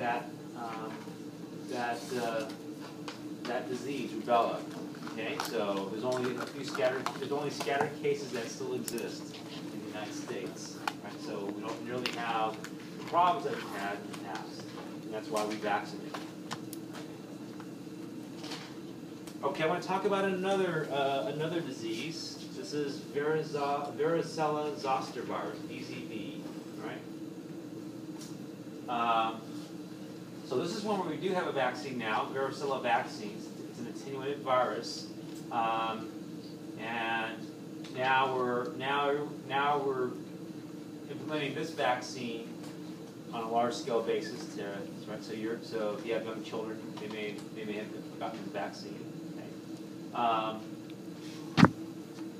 that that disease, rubella. Okay, so there's only scattered cases that still exist in the United States. Right? So we don't nearly have the problems that we've had in the past, and that's why we vaccinate. Okay, I want to talk about another disease. This is varicella zoster virus, VZV. Right? So this is one where we do have a vaccine now, varicella vaccines. It's an attenuated virus, and now we're implementing this vaccine on a large scale basis. Right? So if you have young children, they may have gotten the vaccine.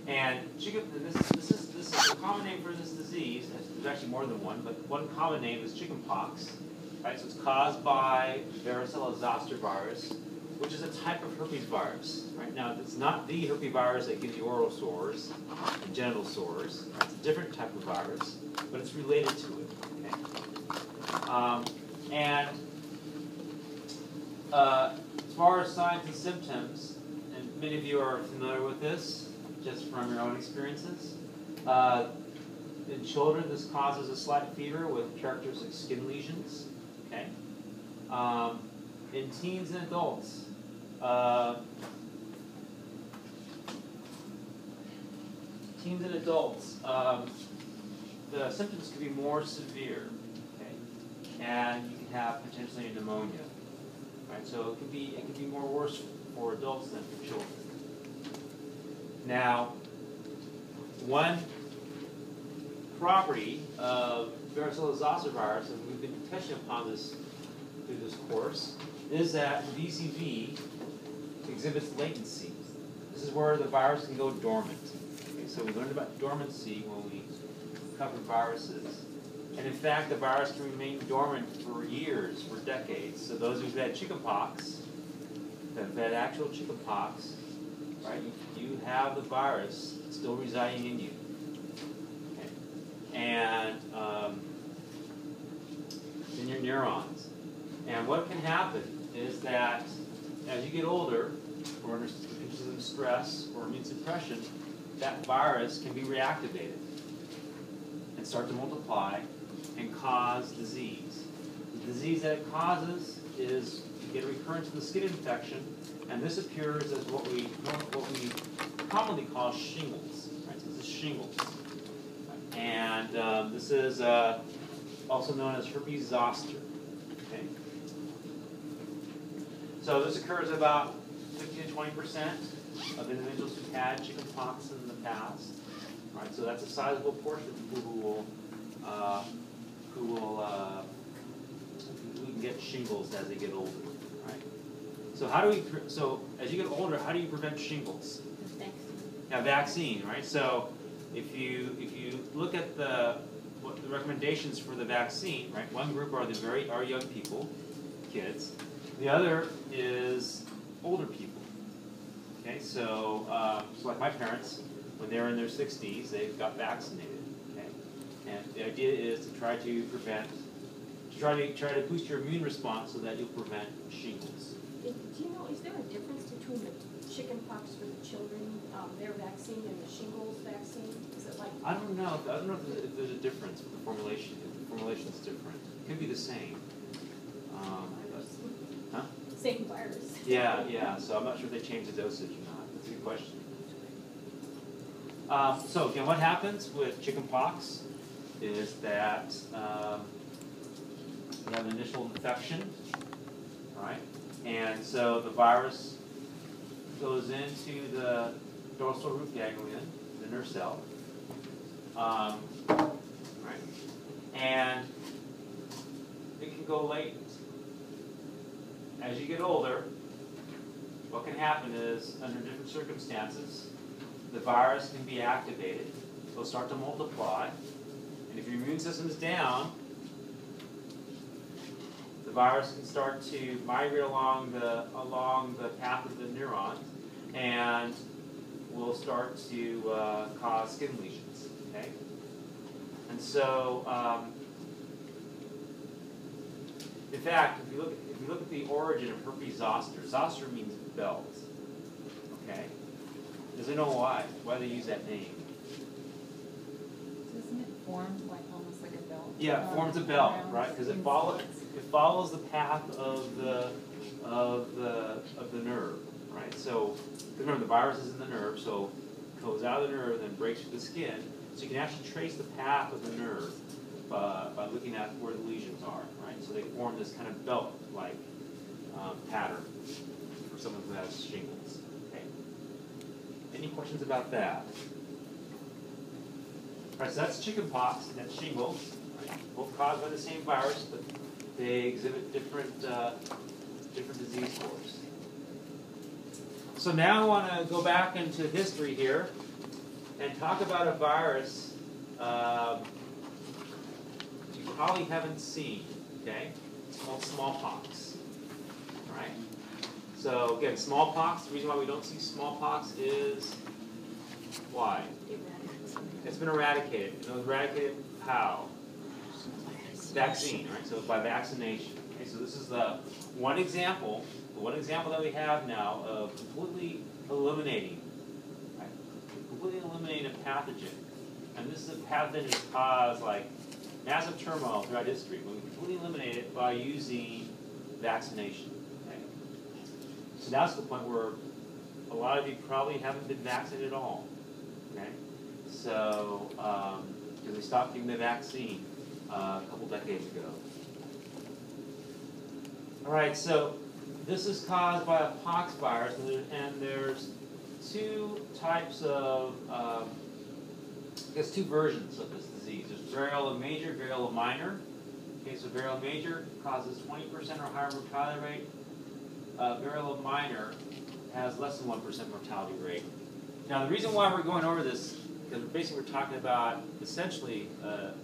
And this is a common name for this disease. There's actually more than one, but one common name is chickenpox. Right, so it's caused by varicella zoster virus, which is a type of herpes virus. Right now, it's not the herpes virus that gives you oral sores and genital sores. Right? It's a different type of virus, but it's related to it. Okay? As far as signs and symptoms, and many of you are familiar with this just from your own experiences. In children, this causes a slight fever with characteristic skin lesions. Okay. In teens and adults, the symptoms can be more severe. Okay, and you can have potentially a pneumonia. Right, so it can be more worse for adults than for children. Now, one property of varicella zoster virus, and we've been touching upon this through this course, is that VZV exhibits latency. This is where the virus can go dormant. Okay, so we learned about dormancy when we covered viruses. And in fact, the virus can remain dormant for years, for decades. So those who've had chickenpox, that have had actual chickenpox, right, you have the virus still residing in you. And in your neurons. And what can happen is that as you get older, or under stress or immune suppression, that virus can be reactivated and start to multiply and cause disease. The disease that it causes is you get a recurrence of the skin infection, and this appears as what we commonly call shingles. Right? So this is shingles. And this is also known as herpes zoster. Okay? So this occurs about 15 to 20% of individuals who've had chickenpox in the past. Right? So that's a sizable portion of people who can get shingles as they get older. Right? So as you get older, how do you prevent shingles? Vaccine, right? So if you look at the recommendations for the vaccine, right? One group are young people, kids. The other is older people. Okay, so like my parents, when they're in their 60s, they got vaccinated. Okay, and the idea is to try to boost your immune response so that you'll prevent shingles. Do you know, is there a difference between the chickenpox for the children, their vaccine, and the shingles vaccine? Is it like? I don't know if there's a difference with the formulation. If the formulation is different, it could be the same. Same virus. Yeah. So I'm not sure if they changed the dosage or not. That's a good question. So again, what happens with chickenpox is that you have an initial infection, right? And so the virus goes into the dorsal root ganglion, the nerve cell, right? And it can go latent. As you get older, what can happen is, under different circumstances, the virus can be activated. It'll start to multiply, and if your immune system is down, the virus can start to migrate along the path of the neurons, and will start to cause skin lesions. Okay, and so In fact, if you look at the origin of herpes zoster, zoster means belt. Okay? Does anyone know why? Why they use that name? Doesn't it form like almost like a belt? Yeah, it forms a belt, right? Because it follows the path of the nerve, right? So remember, the virus is in the nerve, so it goes out of the nerve, then breaks through the skin. So you can actually trace the path of the nerve by looking at where the lesions are, right? So they form this kind of belt-like pattern for someone who has shingles. Okay. Any questions about that? All right, so that's chickenpox and that's shingles, right? Both caused by the same virus, but they exhibit different disease courses. So now I want to go back into history here and talk about a virus you probably haven't seen. Okay, it's called smallpox. All right. So again, smallpox. The reason why we don't see smallpox is why? It's been eradicated. It was eradicated how? Vaccine, right? So by vaccination. Okay, so this is the one example that we have now of completely eliminating a pathogen. And this is a pathogen that caused like massive turmoil throughout history. But we completely eliminate it by using vaccination. Okay? So that's the point where a lot of you probably haven't been vaccinated at all. Okay? So, because they stopped giving the vaccine a couple decades ago. All right, so this is caused by a pox virus, and there's two types of, two versions of this disease. There's variola major, variola minor. Okay, so variola major causes 20% or higher mortality rate. Variola minor has less than 1% mortality rate. Now, the reason why we're going over this, because basically we're talking about essentially an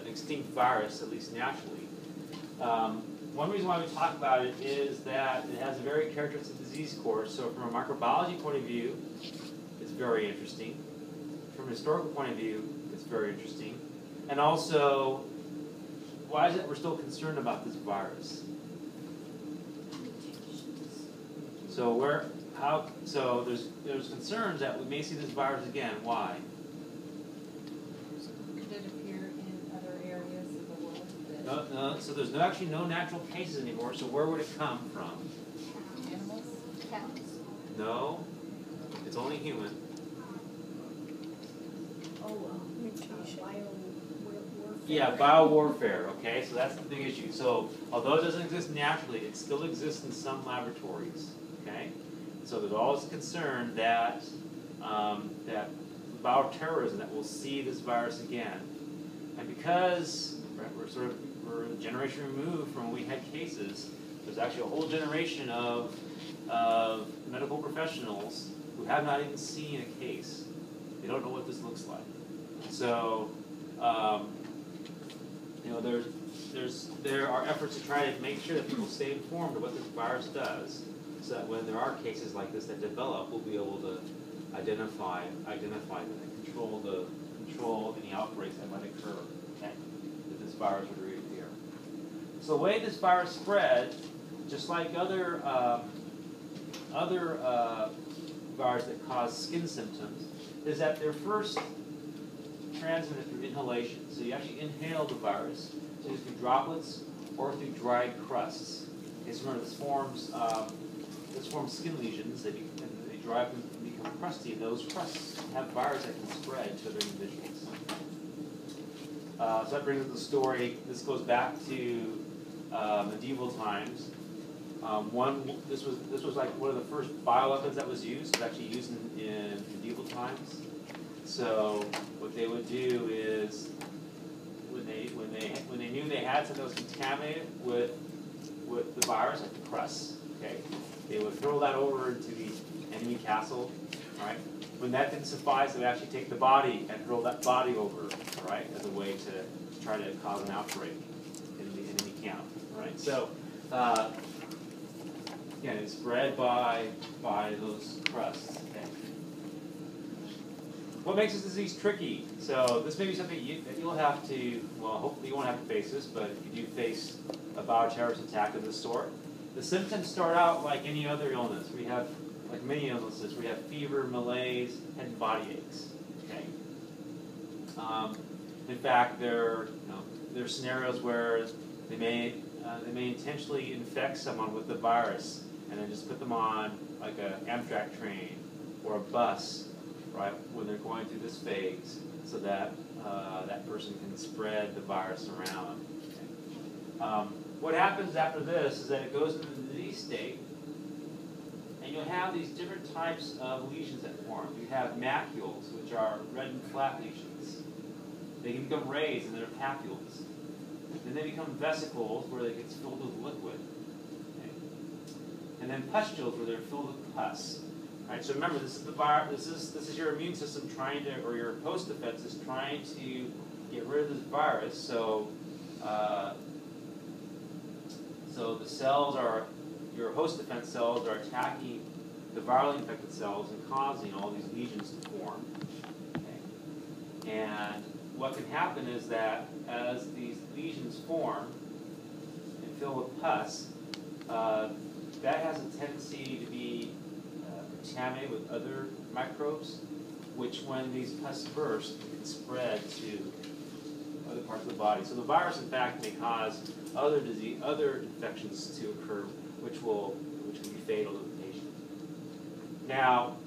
extinct virus, at least naturally. One reason why we talk about it is that it has a very characteristic disease course. So from a microbiology point of view, it's very interesting. From a historical point of view, it's very interesting. And also, why is it we're still concerned about this virus? So there's concerns that we may see this virus again. Why? Could it appear in other areas of the world? No, so there's actually no natural cases anymore, so where would it come from? Animals? Cats? No, it's only human. Yeah, biowarfare, okay, so that's the big issue. So although it doesn't exist naturally, it still exists in some laboratories, okay? So there's always a concern that that bioterrorism, that we'll see this virus again. And because we're a generation removed from when we had cases, there's actually a whole generation of medical professionals who have not even seen a case. They don't know what this looks like. So, there are efforts to try to make sure that people stay informed of what this virus does, so that when there are cases like this that develop, we'll be able to identify them and control any outbreaks that might occur, okay, if this virus would reappear. So the way this virus spread, just like other viruses that cause skin symptoms, is that they're first transmitted through inhalation. So you actually inhale the virus, so either through droplets or through dried crusts. Okay, so remember, this forms skin lesions, and they dry up and become crusty, and those crusts have virus that can spread to other individuals. So that brings up the story. This goes back to medieval times. This was like one of the first bioweapons that was used. It was actually used in medieval times. So what they would do is, when they knew they had something that was contaminated with the virus, like the crust, okay, they would hurl that over into the enemy castle, right? When that didn't suffice, they would actually take the body and hurl that body over, right, as a way to try to cause an outbreak in the enemy camp, right? So again, it's spread by those crusts. Okay. what makes this disease tricky? So this may be something that you'll have to, well, hopefully you won't have to face this, but if you do face a bioterrorist attack of this sort, the symptoms start out like any other illness. We have, like many illnesses, we have fever, malaise, head and body aches. Okay. In fact, there are scenarios where they may intentionally infect someone with the virus and then just put them on like an Amtrak train or a bus, right, when they're going through this phase, so that that person can spread the virus around. Okay. What happens after this is that it goes into the disease state, and you'll have these different types of lesions that form. You have macules, which are red and flat lesions. They can become raised, and they're papules. Then they become vesicles, where they get filled with liquid. Okay. And then pustules, where they're filled with pus. Right, so remember, this is the virus. This is your immune system trying to, or your host defense is trying to get rid of this virus. So, so the cells are, your host defense cells are attacking the virally infected cells and causing all these lesions to form. Okay. And what can happen is that as these lesions form and fill with pus, that has a tendency to be contaminated with other microbes, which when these pus burst, it can spread to other parts of the body. So the virus, in fact, may cause other infections to occur, which can be fatal to the patient. Now,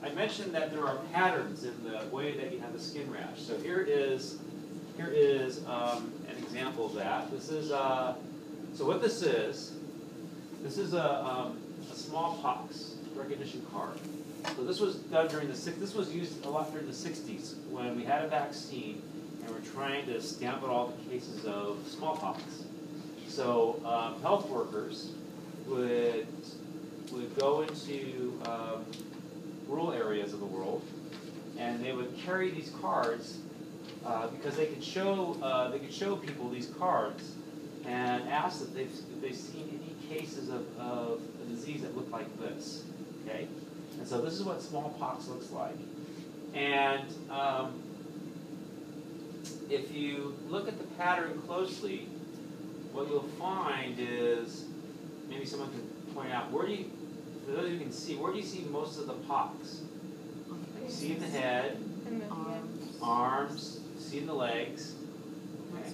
I mentioned that there are patterns in the way that you have the skin rash. So here is an example of that. This is so what this is a smallpox recognition card. So this was done during this was used a lot during the 60s when we had a vaccine and we're trying to stamp out all the cases of smallpox. So health workers would go into rural areas of the world, and they would carry these cards because they could show people these cards and ask if they've seen any cases of a disease that looked like this. Okay, and so this is what smallpox looks like. And if you look at the pattern closely, what you'll find is, maybe someone can point out, for those of you who can see, where do you see most of the pox? You see in the head, arms, see in the legs. Okay.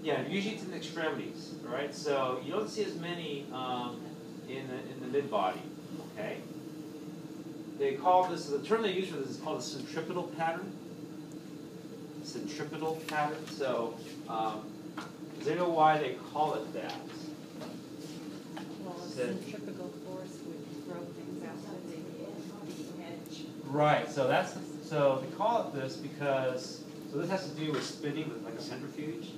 Yeah, usually it's in the extremities, all right? So you don't see as many in the mid-body, okay? They call this, the term they use for this is called a centripetal pattern. Centripetal pattern. So, does anyone know why they call it that? Well, a centripetal force would throw things outside the edge. Right. So so they call it this because this has to do with spinning with like a centrifuge.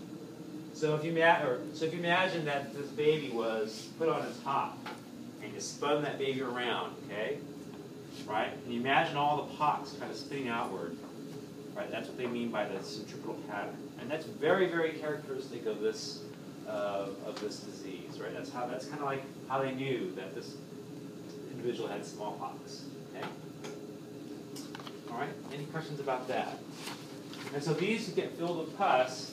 So if you imagine that this baby was put on its top and you spun that baby around, okay, right? And you imagine all the pox kind of spinning outward, right? That's what they mean by the centripetal pattern, and that's very, very characteristic of this disease, right? That's kind of like how they knew that this individual had smallpox. Okay. All right. Any questions about that? And so these get filled with pus.